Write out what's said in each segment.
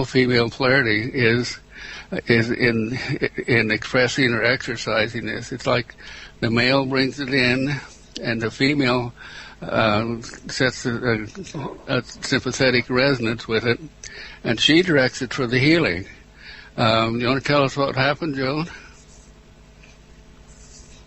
female polarity is in expressing or exercising this. It's like the male brings it in, and the female sets a sympathetic resonance with it, and she directs it for the healing. You want to tell us what happened, Joan?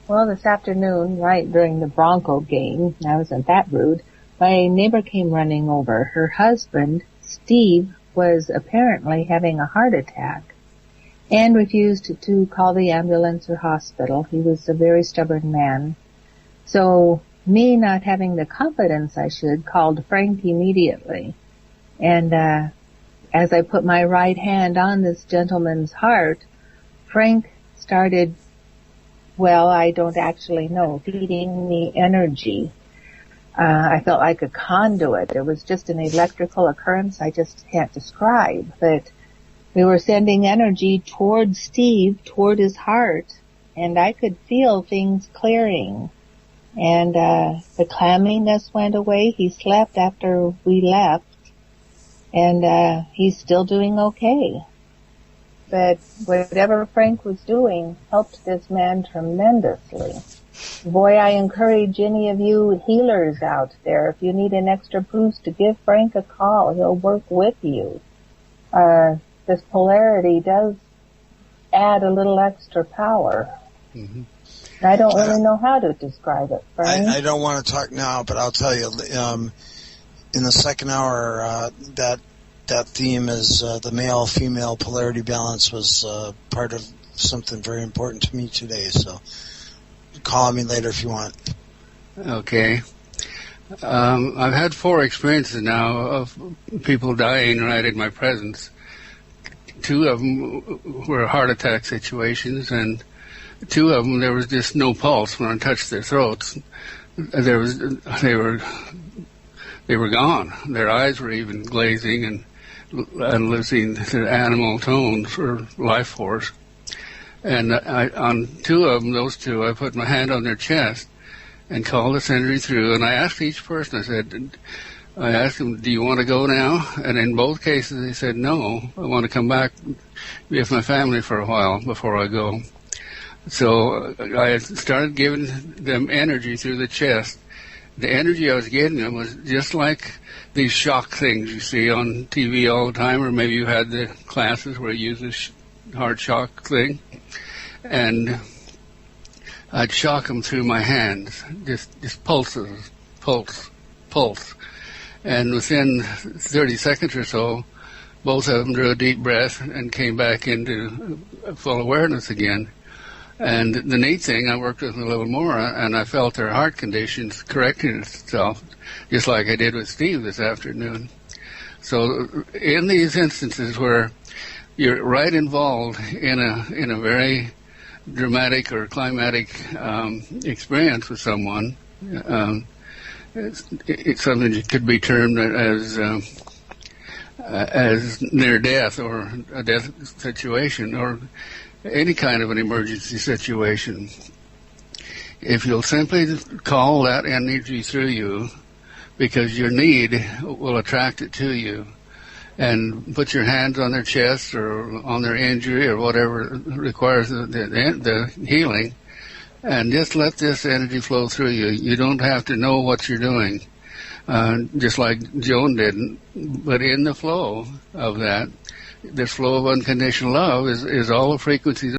Well, this afternoon, right during the Bronco game, I wasn't that rude, my neighbor came running over. Her husband, Steve, was apparently having a heart attack and refused to call the ambulance or hospital. He was a very stubborn man. So me not having the confidence I should, called Frank immediately. And as I put my right hand on this gentleman's heart, Frank started, well, I don't actually know, feeding me energy. I felt like a conduit. It was just an electrical occurrence I just can't describe. But we were sending energy toward Steve, toward his heart, and I could feel things clearing. And the clamminess went away. He slept after we left, and he's still doing okay. But whatever Frank was doing helped this man tremendously. Boy, I encourage any of you healers out there, if you need an extra boost, to give Frank a call. He'll work with you. This polarity does add a little extra power. Mm-hmm. I don't really know how to describe it, Frank. I don't want to talk now, but I'll tell you, in the second hour, that theme is the male-female polarity balance was part of something very important to me today, so call me later if you want. Okay. I've had 4 experiences now of people dying right in my presence. 2 of them were heart attack situations, and 2 of them there was just no pulse when I touched their throats. They were gone. Their eyes were even glazing and losing their animal tone for life force. And on 2 of them, those 2, I put my hand on their chest and called this energy through. And I asked each person, I asked them, do you want to go now? And in both cases, they said, no, I want to come back with my family for a while before I go. So I started giving them energy through the chest. The energy I was getting them was just like these shock things you see on TV all the time, or maybe you had the classes where you use this heart shock thing. And I'd shock them through my hands, just pulses, pulse. And within 30 seconds or so, both of them drew a deep breath and came back into full awareness again. And the neat thing, I worked with them a little more, and I felt their heart conditions correcting itself, just like I did with Steve this afternoon. So in these instances where you're right involved in a very dramatic or climatic experience with someone, it's something that could be termed as near death or a death situation or any kind of an emergency situation. If you'll simply call that energy through you, because your need will attract it to you, and put your hands on their chest or on their injury or whatever requires the healing, and just let this energy flow through you. You don't have to know what you're doing, just like Joan didn't, but in the flow of that, this flow of unconditional love is all the frequencies